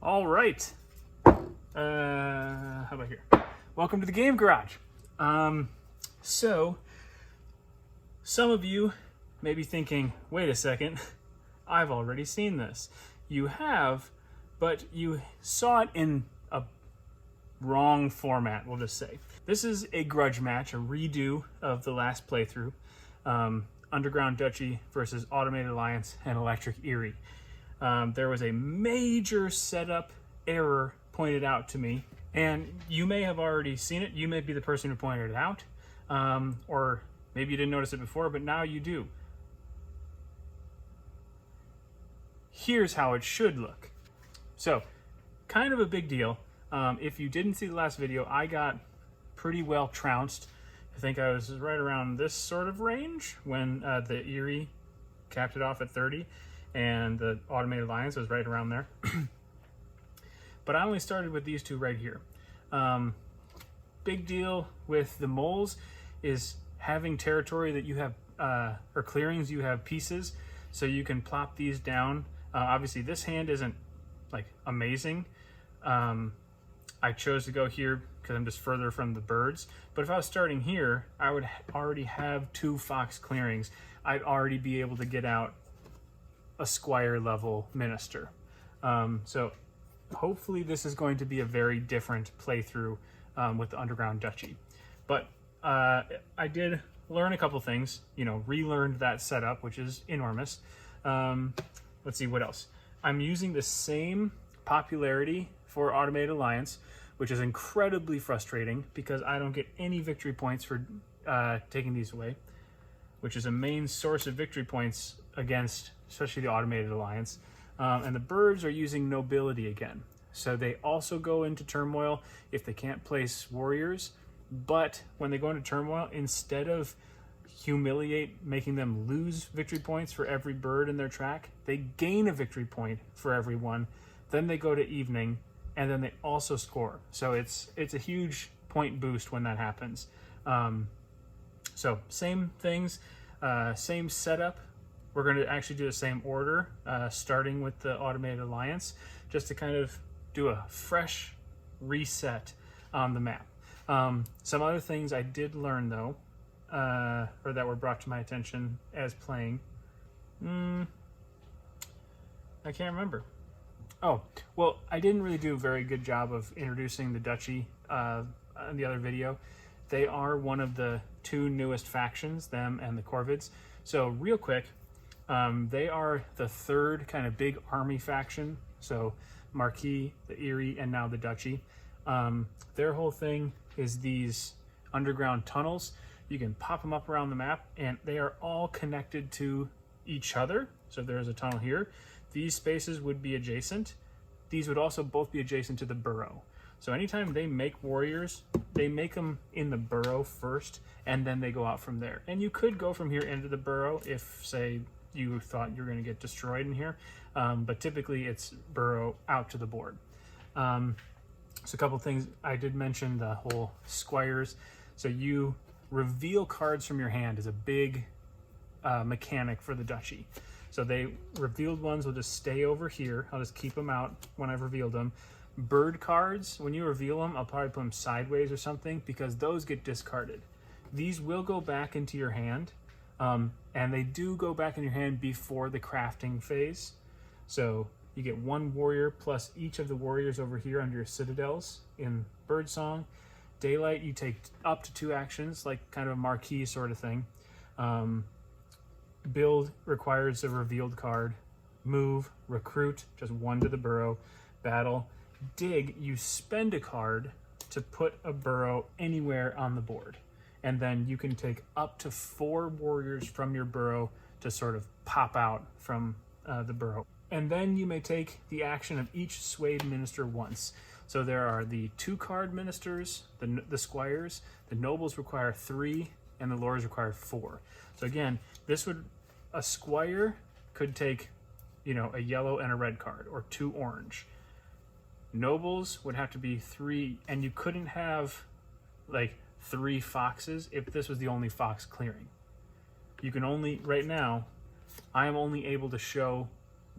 All right. How about here? Welcome to the Game Garage. So, some of you may be thinking, wait a second, I've already seen this. You have, but you saw it in a wrong format, we'll just say. This is a grudge match, a redo of the last playthrough. Underground Duchy versus Automated Alliance and Electric Eerie. There was a major setup error pointed out to me, and you may have already seen it. You may be the person who pointed it out, or maybe you didn't notice it before, but now you do. Here's how it should look. So, kind of a big deal. If you didn't see the last video, I got pretty well trounced. I think I was right around this sort of range when the Eerie capped it off at 30, and the Automated Alliance was right around there. But I only started with these two right here. Big deal with the moles is having territory that you have, or clearings you have pieces, so you can plop these down. Obviously this hand isn't like amazing. I chose to go here because I'm just further from the birds. But if I was starting here, I would already have 2 fox clearings. I'd already be able to get out a squire level minister. So hopefully this is going to be a very different playthrough with the Underground Duchy. But I did learn a couple things, relearned that setup, which is enormous. Let's see what else. I'm using the same popularity for Automated Alliance, which is incredibly frustrating because I don't get any victory points for taking these away, which is a main source of victory points against especially the Automated Alliance. And the birds are using nobility again. So they also go into turmoil if they can't place warriors, but when they go into turmoil, instead of humiliate, making them lose victory points for every bird in their track, they gain a victory point for every one. Then they go to evening, and then they also score. So it's a huge point boost when that happens. So same things, same setup. We're going to actually do the same order, starting with the Automated Alliance, just to kind of do a fresh reset on the map. Some other things I did learn though, or that were brought to my attention as playing. I can't remember. Oh, well, I didn't really do a very good job of introducing the Duchy in the other video. They are one of the 2 newest factions, them and the Corvids. So real quick, they are the 3rd kind of big army faction. So Marquis, the Eerie, and now the Duchy. Their whole thing is these underground tunnels. You can pop them up around the map, and they are all connected to each other. So there's a tunnel here. These spaces would be adjacent. These would also both be adjacent to the burrow. So anytime they make warriors, they make them in the burrow first, and then they go out from there. And you could go from here into the burrow if, say, you thought you were going to get destroyed in here. But typically it's burrow out to the board. So a couple things I did mention, the whole squires. So you reveal cards from your hand is a big mechanic for the Duchy. So they revealed ones will just stay over here. I'll just keep them out when I've revealed them. Bird cards, when you reveal them, I'll probably put them sideways or something because those get discarded. These will go back into your hand, and they do go back in your hand before the crafting phase. So you get 1 warrior plus each of the warriors over here under your citadels in Birdsong. Daylight, you take up to 2 actions, like kind of a marquee sort of thing. Build requires a revealed card. Move, recruit, just 1 to the burrow. Battle, dig, you spend a card to put a burrow anywhere on the board. And then you can take up to 4 warriors from your burrow to sort of pop out from the burrow. And then you may take the action of each swayed minister once. So there are the 2-card ministers, the squires, the nobles require 3, and the lords require 4. So again, a squire could take, a yellow and a red card, or 2 orange. Nobles would have to be 3, and you couldn't have like 3 foxes if this was the only fox clearing. You can only, right now, I am only able to show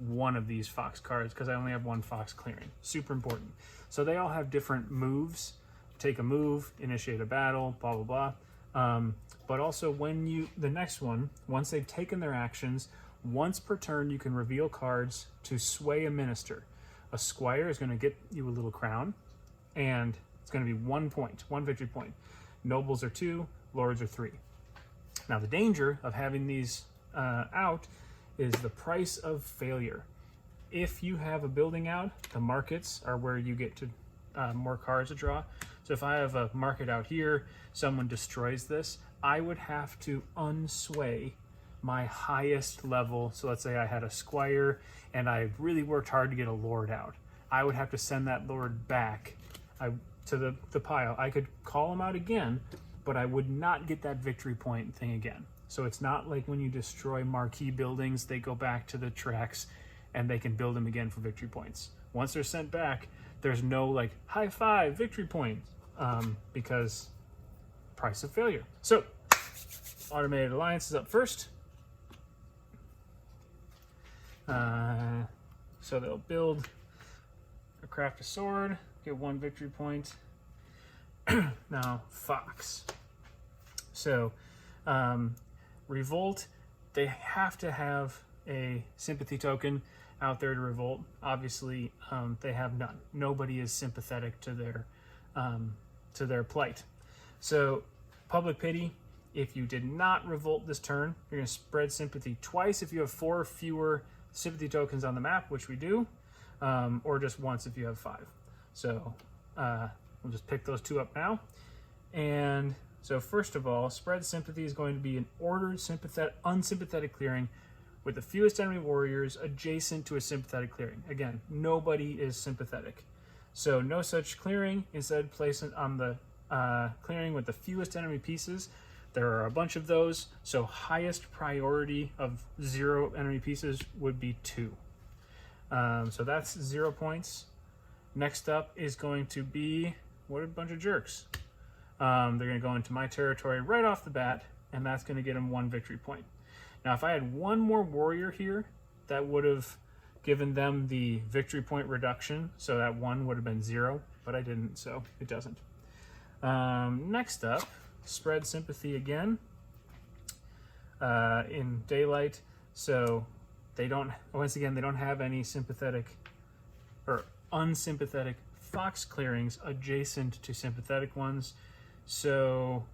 one of these fox cards because I only have one fox clearing. Super important. So they all have different moves. Take a move, initiate a battle, blah, blah, blah. But also the next one, once they've taken their actions, once per turn you can reveal cards to sway a minister. A squire is going to get you a little crown, and it's going to be 1 point, 1 victory point. Nobles are 2, lords are 3. Now the danger of having these out is the price of failure. If you have a building out, the markets are where you get to more cards to draw. So if I have a market out here, someone destroys this, I would have to unsway my highest level. So let's say I had a squire and I really worked hard to get a lord out. I would have to send that lord back to the pile. I could call him out again, but I would not get that victory point thing again. So it's not like when you destroy marquee buildings, they go back to the tracks and they can build them again for victory points. Once they're sent back, there's no like high five victory points because price of failure. So automated alliance is up first. So they'll build or craft a sword, get 1 victory point. Now fox. So revolt, they have to have a sympathy token out there to revolt. Obviously, they have none. Nobody is sympathetic to their plight. So public pity, if you did not revolt this turn, you're going to spread sympathy twice if you have 4 or fewer sympathy tokens on the map, which we do, or just once if you have 5. So we'll just pick those 2 up now. And so first of all, spread sympathy is going to be an ordered unsympathetic clearing with the fewest enemy warriors adjacent to a sympathetic clearing. Again, nobody is sympathetic. So no such clearing. Instead, place it on the clearing with the fewest enemy pieces. There are a bunch of those, so highest priority of 0 enemy pieces would be 2. So that's 0 points. Next up is going to be, what a bunch of jerks. They're going to go into my territory right off the bat, and that's going to get them 1 victory point. Now, if I had 1 more warrior here, that would have given them the victory point reduction, so that 1 would have been 0, but I didn't, so it doesn't. Next up, spread sympathy again in daylight. So they don't, once again, they don't have any sympathetic or unsympathetic fox clearings adjacent to sympathetic ones. So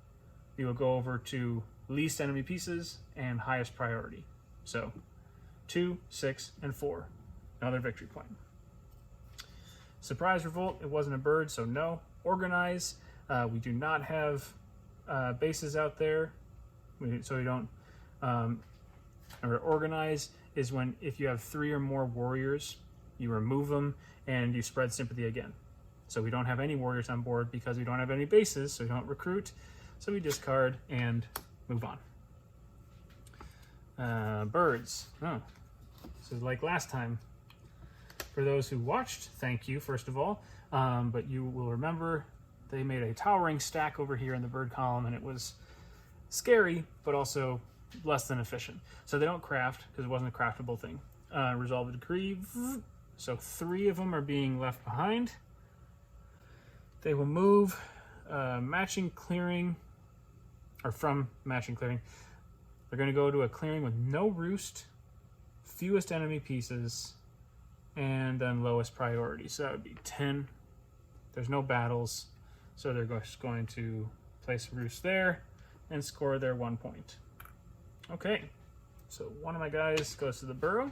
we will go over to least enemy pieces and highest priority. So 2, 6, and 4. Another victory point. Surprise revolt, it wasn't a bird, so no. Organize, we do not have bases out there, so we don't. Or organize is when if you have 3 or more warriors, you remove them and you spread sympathy again. So we don't have any warriors on board because we don't have any bases, so we don't recruit. So we discard and move on. Birds. Oh, this is like last time. For those who watched, thank you, first of all. But you will remember they made a towering stack over here in the bird column, and it was scary, but also less than efficient. So they don't craft, because it wasn't a craftable thing. Resolve a decree. So 3 of them are being left behind. They will move matching clearing, or from matching clearing. They're going to go to a clearing with no roost, fewest enemy pieces, and then lowest priority. So that would be 10. There's no battles, so they're just going to place a roost there and score their 1 point. Okay, so one of my guys goes to the burrow.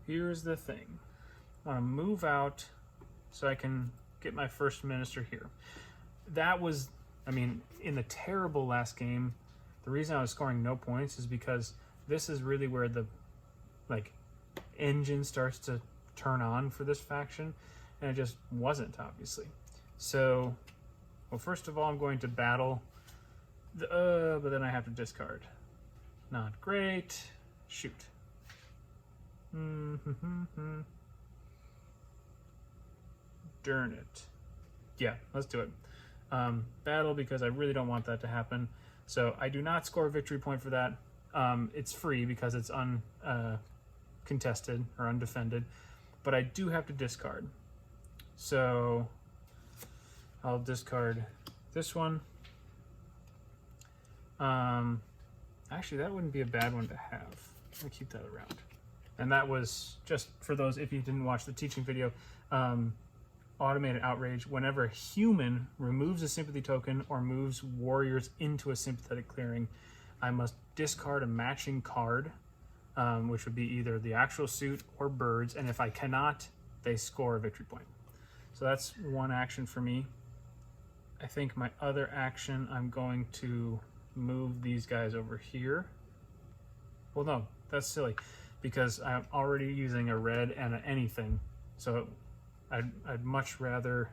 Here's the thing. I want to move out so I can get my first minister here. That was, I mean, in the terrible last game, the reason I was scoring no points is because this is really where the, like, engine starts to turn on for this faction, and it just wasn't, obviously. So, well, first of all, I'm going to battle, but then I have to discard. Not great. Shoot. Darn it. Yeah, let's do it. Battle, because I really don't want that to happen. So I do not score a victory point for that. It's free because it's contested or undefended, but I do have to discard. So I'll discard this one. Actually, that wouldn't be a bad one to have. I'll keep that around. And that was just for those, if you didn't watch the teaching video, automated outrage. Whenever a human removes a sympathy token or moves warriors into a sympathetic clearing, I must discard a matching card, which would be either the actual suit or birds. And if I cannot, they score a victory point. So that's one action for me. I think my other action, I'm going to move these guys over here. Well, no, that's silly because I'm already using a red and an anything. So I'd much rather,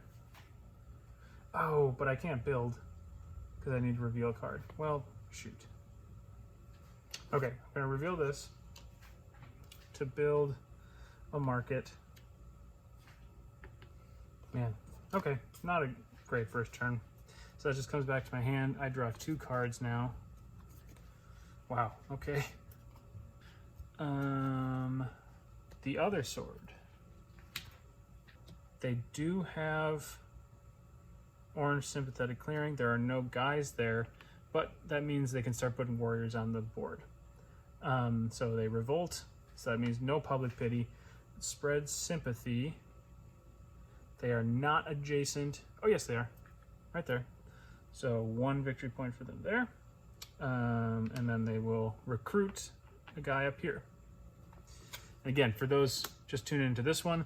oh, but I can't build because I need to reveal a card. Well, shoot. Okay, I'm gonna reveal this to build a market. Man, okay, not a great first turn. So that just comes back to my hand. I draw 2 cards now. Wow, okay. The other sword. They do have orange sympathetic clearing. There are no guys there, but that means they can start putting warriors on the board. So they revolt, so that means no public pity. Spread sympathy. They are not adjacent. Oh yes, they are, right there. So 1 victory point for them there. And then they will recruit a guy up here. Again, for those just tuning into this one,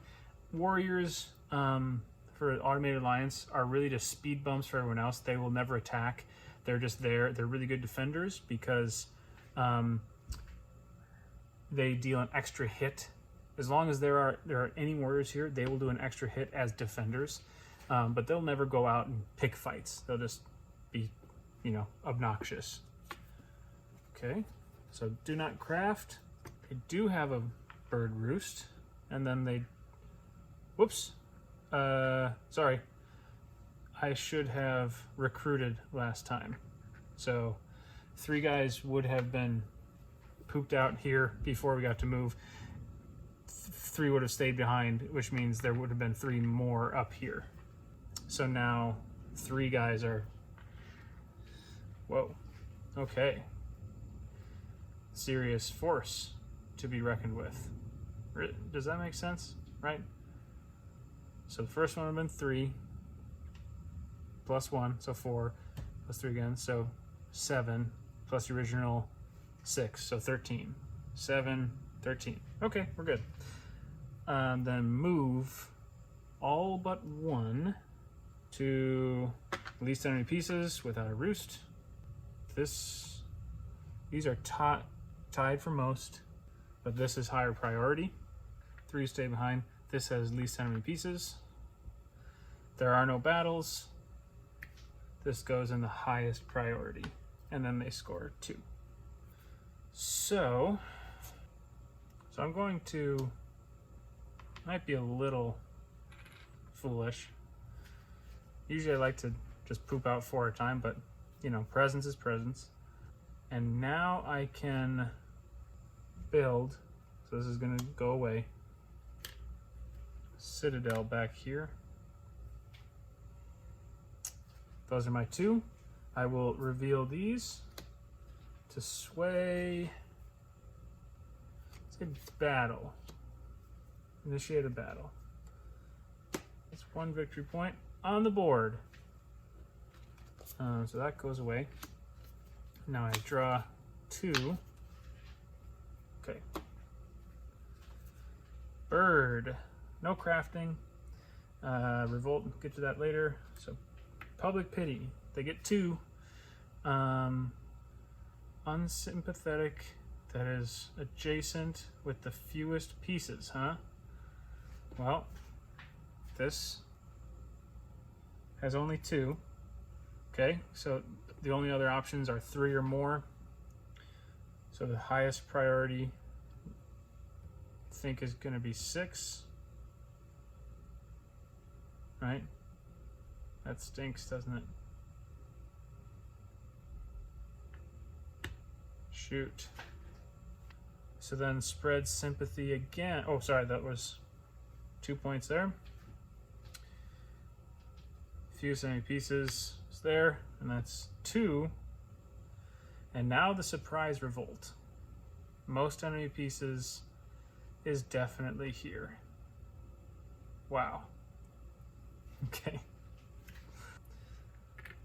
warriors for Automated Alliance are really just speed bumps for everyone else. They will never attack. They're just there. They're really good defenders because they deal an extra hit. As long as there are any warriors here, they will do an extra hit as defenders, but they'll never go out and pick fights. They'll just be, you know, obnoxious. Okay, so do not craft. They do have a bird roost, and then they, whoops, sorry. I should have recruited last time. So 3 guys would have been pooped out here before we got to move. 3 would have stayed behind, which means there would have been 3 more up here. So now 3 guys are, whoa, okay. Serious force to be reckoned with. Does that make sense, right? So the first one would have been 3 plus 1, so 4 plus 3 again, so 7 plus the original 6, so 13. 7, 13. Okay, we're good. Then move all but 1 to least enemy pieces without a roost. These are tied for most, but this is higher priority. 3 stay behind. This has least enemy pieces. There are no battles. This goes in the highest priority, and then they score 2. So I'm going to, might be a little foolish. Usually I like to just poop out 4 at a time, but you know, presence is presence. And now I can build, so this is gonna go away. Citadel back here. Those are my 2. I will reveal these to sway. Say battle. Initiate a battle. That's 1 victory point on the board. So that goes away. Now I draw 2. Okay. Bird. No crafting. Revolt, get to that later. So public pity. They get 2. Unsympathetic, that is adjacent with the fewest pieces, huh? Well, this has only 2. Okay, so the only other options are 3 or more. So the highest priority, I think, is going to be 6. Right? That stinks, doesn't it? Shoot. So then spread sympathy again. Oh, sorry, that was 2 points there. Few enemy pieces is there, and that's 2. And now the surprise revolt. Most enemy pieces is definitely here. Wow. Okay.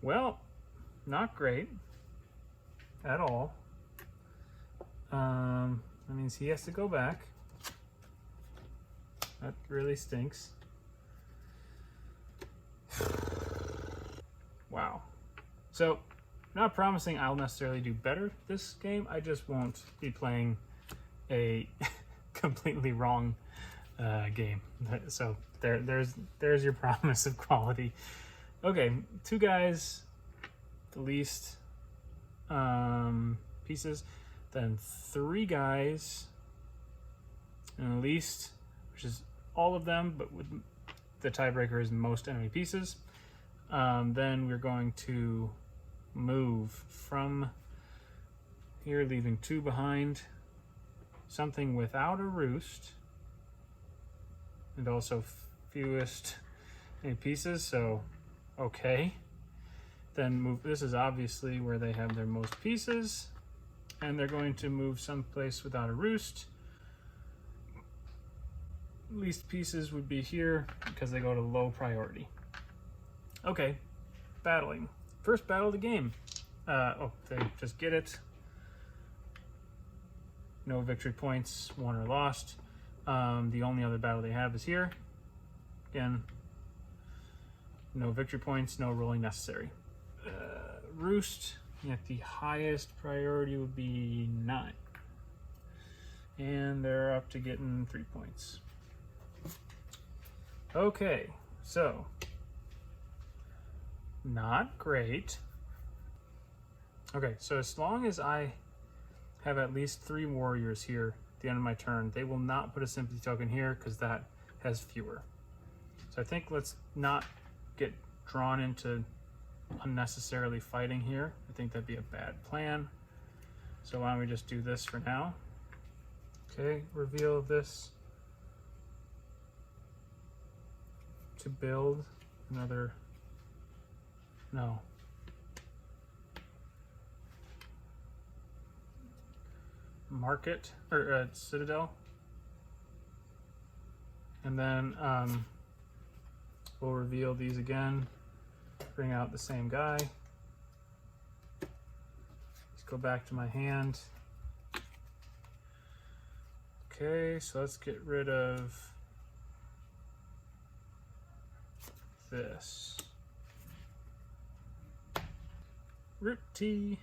Well, not great at all. That means he has to go back. That really stinks. Wow. So, not promising I'll necessarily do better this game. I just won't be playing a completely wrong game. So there's your promise of quality. Okay, 2 guys, the least pieces, then 3 guys, and the least, which is all of them, but with the tiebreaker is most enemy pieces. Then we're going to move from here, leaving 2 behind, something without a roost, and also fewest enemy pieces, so okay. Then move, this is obviously where they have their most pieces, and they're going to move someplace without a roost. Least pieces would be here because they go to low priority. Okay, battling. First battle of the game. Oh, they just get it. No victory points, won or lost. The only other battle they have is here. Again, no victory points, no rolling necessary. Roost, at the highest priority would be 9. And they're up to getting 3 points. Okay, so not great. Okay, so as long as I have at least 3 warriors here at the end of my turn, they will not put a sympathy token here because that has fewer. So I think let's not get drawn into unnecessarily fighting here. I think that'd be a bad plan. So why don't we just do this for now? Okay, reveal this to build another, no. Market, or Citadel. And then we'll reveal these again, bring out the same guy. Let's go back to my hand. Okay, so let's get rid of this. Root tea.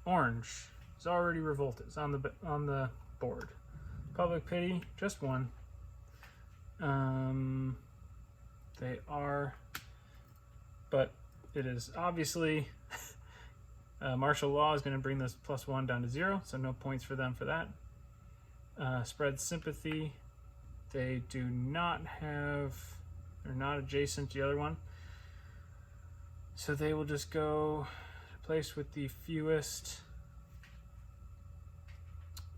Orange is already revolted. It's on the board. Public pity, just 1. They are, but it is obviously martial law is going to bring this +1 down to 0, so no points for them for that. Spread sympathy, they do not have, they're not adjacent to the other one, so they will just go to place with the fewest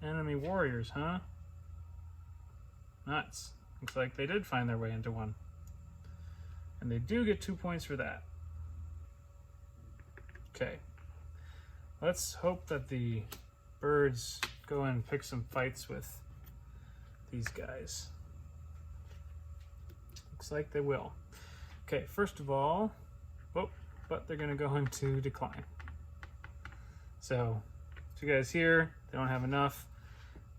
enemy warriors, huh? Nuts. Looks like they did find their way into 1. And they do get 2 points for that. Okay. Let's hope that the birds go and pick some fights with these guys. Looks like they will. Okay, first of all, oh, but they're gonna go into decline. So, 2 guys here, they don't have enough.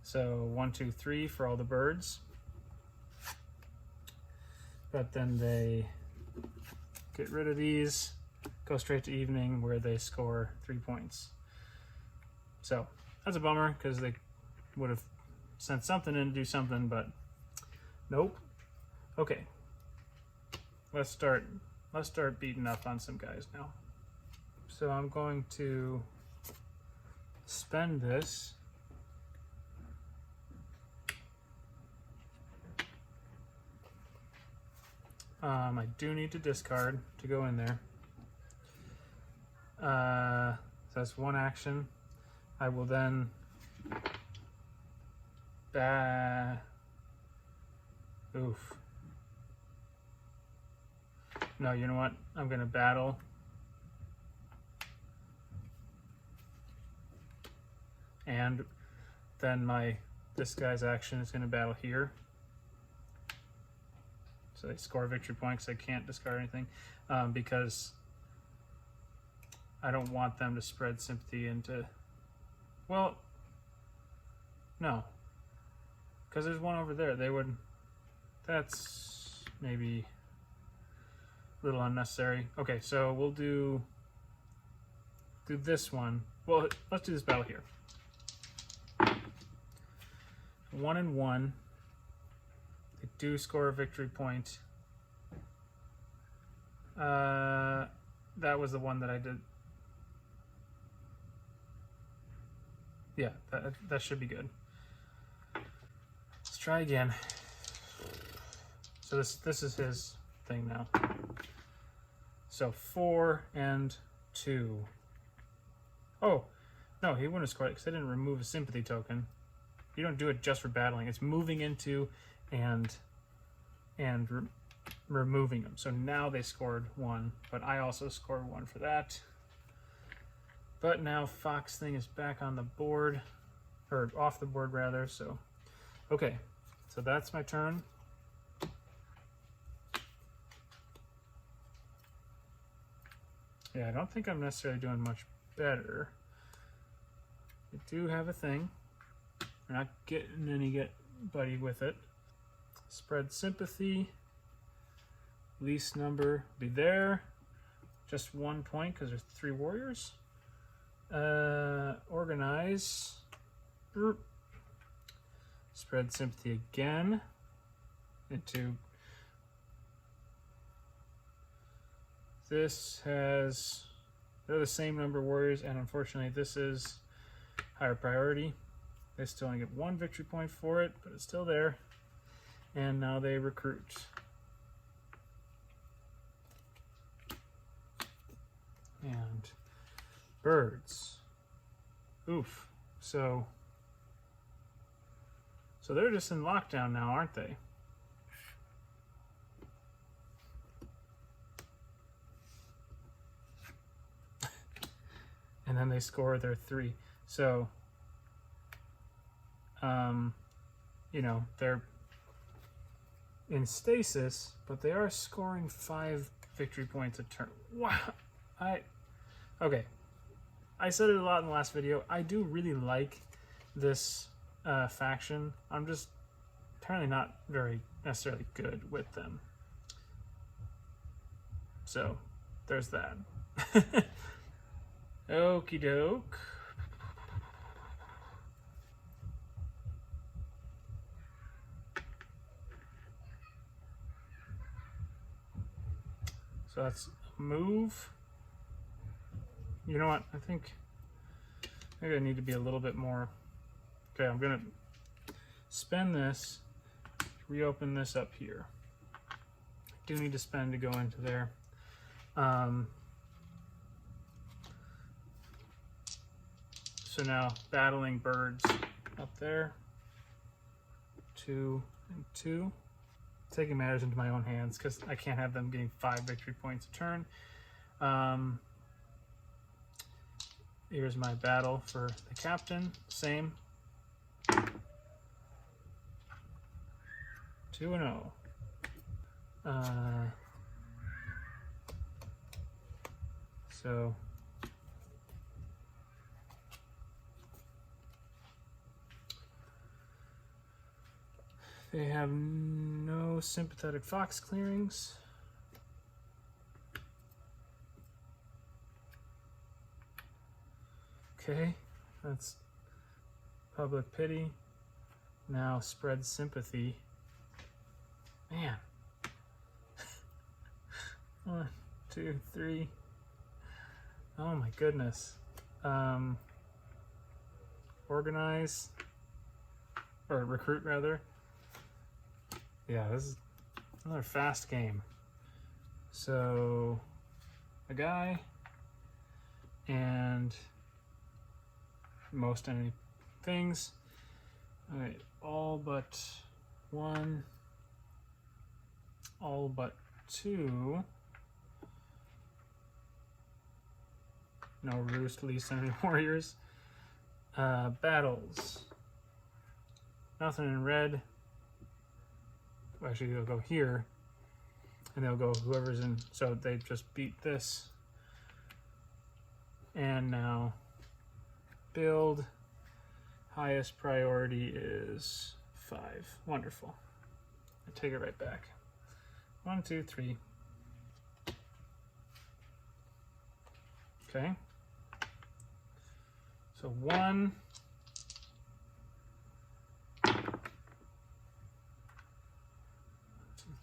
So 1, 2, 3 for all the birds. But then they get rid of these, go straight to evening where they score 3 points. So that's a bummer because they would have sent something in to do something, but nope. Okay, let's start beating up on some guys now. So I'm going to spend this. I do need to discard to go in there. So that's 1 action. I will then Oof. No, you know what? I'm gonna battle. And then this guy's action is gonna battle here. So they score a victory point because I can't discard anything, because I don't want them to spread sympathy into, well, no, because there's one over there. They would, that's maybe a little unnecessary. Okay, so we'll do this one. Well, let's do this battle here. 1 and 1. They do score a victory point. That was the one that I did. Yeah, that should be good. Let's try again. So this is his thing now. So 4 and 2. Oh, no, he wouldn't have scored it because I didn't remove a sympathy token. You don't do it just for battling. It's moving into and removing them. So now they scored 1, but I also scored 1 for that. But now Fox thing is back on the board, or off the board rather. So, okay, so that's my turn. Yeah, I don't think I'm necessarily doing much better. I do have a thing. We're not getting anybody with it. Spread sympathy. Least number be there. Just 1 point because there's 3 warriors. Organize. Spread sympathy again into this has, they're the same number of warriors, and unfortunately this is higher priority. They still only get 1 victory point for it, but it's still there. And now they recruit. And birds. Oof. So they're just in lockdown now, aren't they? And then they score their 3. So, you know, they're in stasis, but they are scoring 5 victory points a turn. Wow. Okay. I said it a lot in the last video. I do really like this faction. I'm just apparently not very necessarily good with them. So, there's that. Okie doke. So that's a move. You know what? I think maybe I need to be a little bit more. Okay, I'm gonna spend this, reopen this up here. I do need to spend to go into there. So now battling birds up there. 2 and 2. Taking matters into my own hands because I can't have them getting 5 victory points a turn. Here's my battle for the captain. Same. 2 and 0. So they have no sympathetic fox clearings. Okay, that's public pity. Now spread sympathy. Man. 1, 2, 3. Oh my goodness. Organize, or recruit rather. Yeah, this is another fast game. So, a guy, and most enemy things. All right, all but one, all but two. No roost, least enemy warriors. Battles. Nothing in red. Actually, they'll go here, and they'll go whoever's in. So they just beat this. And now build. Highest priority is 5. Wonderful. I take it right back. 1, 2, 3. Okay. So 1. 2,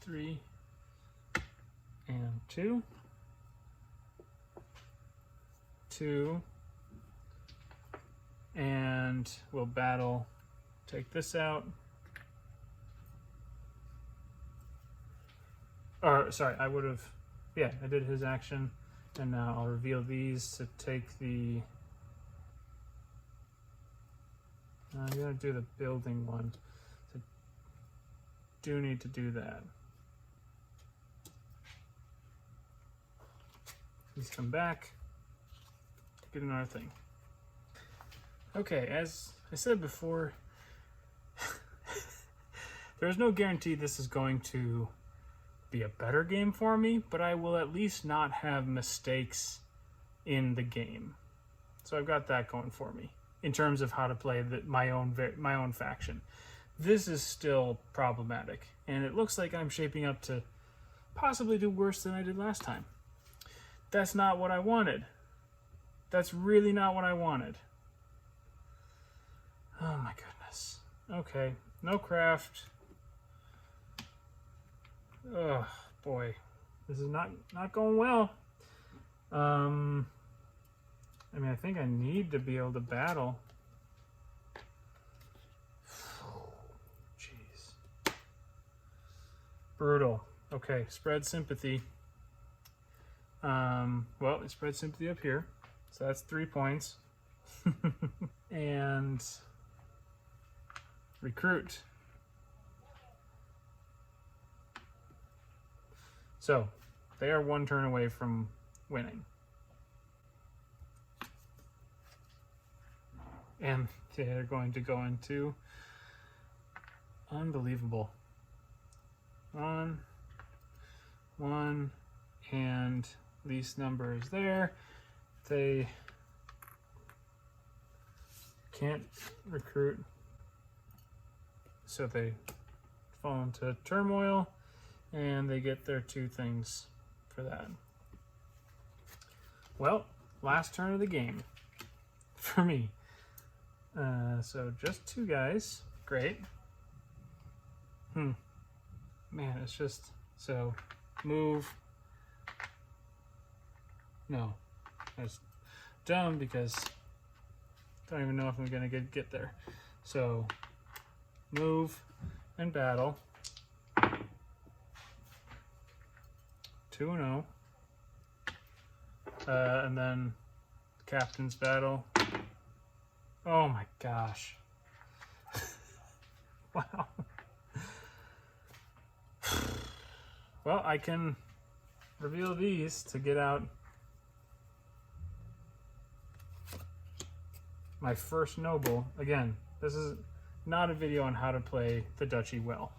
3. And 2. 2. And we'll battle. Take this out. Or, sorry, I would have, yeah, I did his action. And now I'll reveal these to take the, I'm gonna do the building one. So do need to do that. These come back, get another thing. Okay, as I said before, there's no guarantee this is going to be a better game for me, but I will at least not have mistakes in the game. So I've got that going for me in terms of how to play my own faction. This is still problematic, and it looks like I'm shaping up to possibly do worse than I did last time. That's not what I wanted. That's really not what I wanted. Oh my goodness. Okay, no craft. Oh boy, this is not going well. I mean, I think I need to be able to battle. Jeez. Brutal. Okay, spread sympathy. Well, it spread sympathy up here, so that's 3 points. And recruit. So they are 1 turn away from winning. And they're going to go into unbelievable. 1, 1, and least number is there. They can't recruit, so they fall into turmoil, and they get their 2 things for that. Well, last turn of the game for me. So just 2 guys. Great. Man, it's just, so move. No, that's dumb because I don't even know if I'm gonna get there. So move and battle. 2-0. And then captain's battle. Oh my gosh. Wow. Well, I can reveal these to get out my first noble. Again, this is not a video on how to play the Duchy well.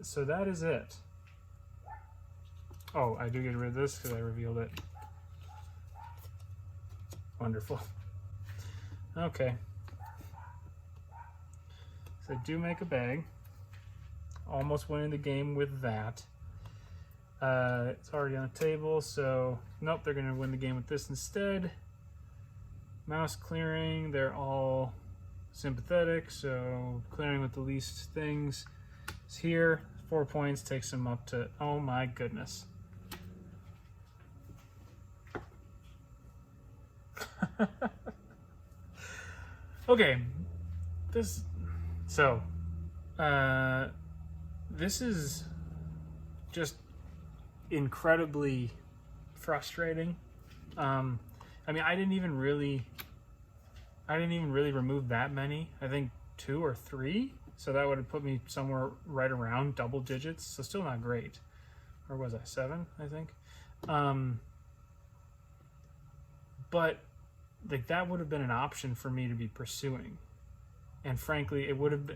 So that is it. Oh, I do get rid of this because I revealed it. Wonderful. Okay. So I do make a bag. Almost winning the game with that. It's already on the table, so nope, they're going to win the game with this instead. Mouse clearing, they're all sympathetic, so clearing with the least things is here. 4 points takes them up to, oh my goodness. Okay, this is just incredibly frustrating. I mean, I didn't even really I didn't even really remove that many. I think 2 or 3. So that would have put me somewhere right around double digits. So still not great. Or was I 7, I think? But like that would have been an option for me to be pursuing. And frankly, it would have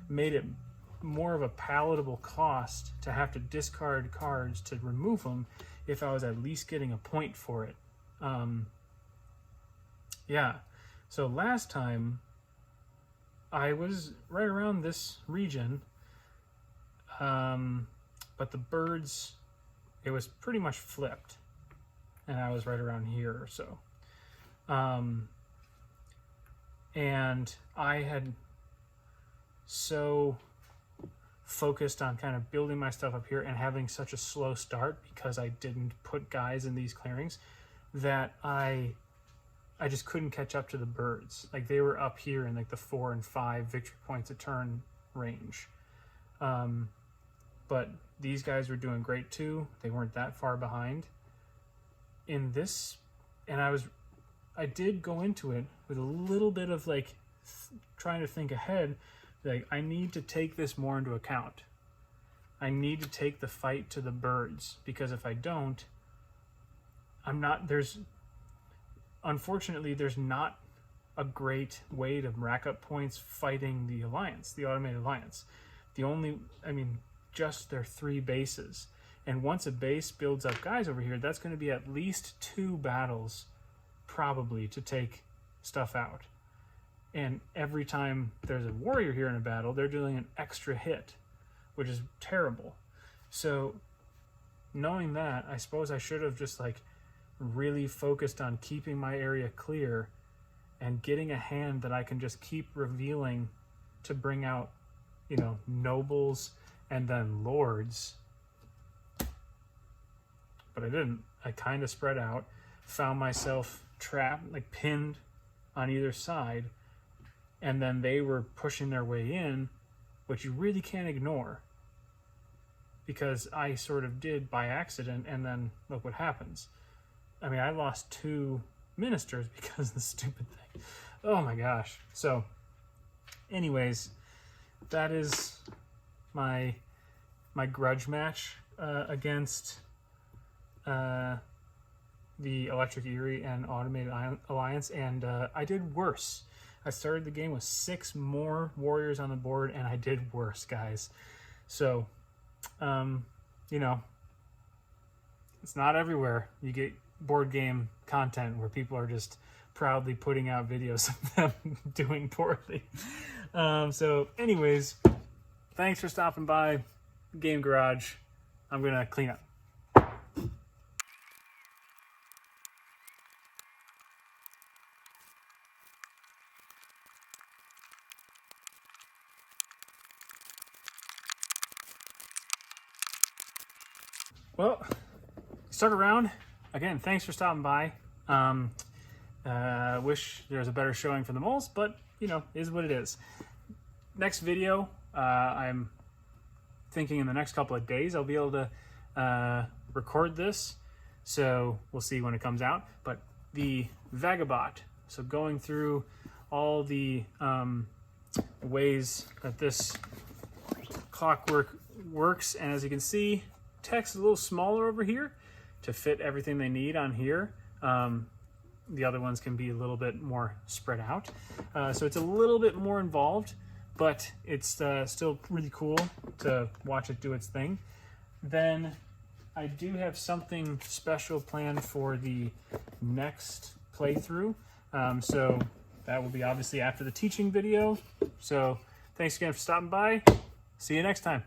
made it more of a palatable cost to have to discard cards to remove them if I was at least getting a point for it. Yeah, so last time I was right around this region, but the birds, it was pretty much flipped, and I was right around here or so. And I had so focused on kind of building my stuff up here and having such a slow start because I didn't put guys in these clearings that I just couldn't catch up to the birds. Like they were up here in like the 4 and 5 victory points a turn range. But these guys were doing great too. They weren't that far behind in this. And I did go into it with a little bit of like trying to think ahead. Like I need to take this more into account. I need to take the fight to the birds, because if I don't, unfortunately, there's not a great way to rack up points fighting the alliance, the automated alliance. Just their 3 bases. And once a base builds up guys over here, that's going to be at least 2 battles probably to take stuff out. And every time there's a warrior here in a battle, they're doing an extra hit, which is terrible. So knowing that, I suppose I should have just like really focused on keeping my area clear and getting a hand that I can just keep revealing to bring out, nobles and then lords. But I didn't. I kind of spread out, found myself trapped, like pinned on either side, and then they were pushing their way in, which you really can't ignore, because I sort of did by accident, and then look what happens. I mean, I lost 2 ministers because of the stupid thing. Oh my gosh. So anyways, that is my grudge match against the Electric Eerie and Automated Alliance, and I did worse. I started the game with 6 more warriors on the board, and I did worse, guys. So, it's not everywhere you get board game content where people are just proudly putting out videos of them doing poorly. So anyways, thanks for stopping by Game Garage. I'm gonna clean up. Well, stuck around. Again, thanks for stopping by. Wish there was a better showing for the moles, but, is what it is. Next video, I'm thinking in the next couple of days I'll be able to record this, so we'll see when it comes out. But the Vagabot, so going through all the ways that this clockwork works, and as you can see, text is a little smaller over here to fit everything they need on here. The other ones can be a little bit more spread out. So it's a little bit more involved, but it's still really cool to watch it do its thing. Then I do have something special planned for the next playthrough. So that will be obviously after the teaching video. So thanks again for stopping by. See you next time.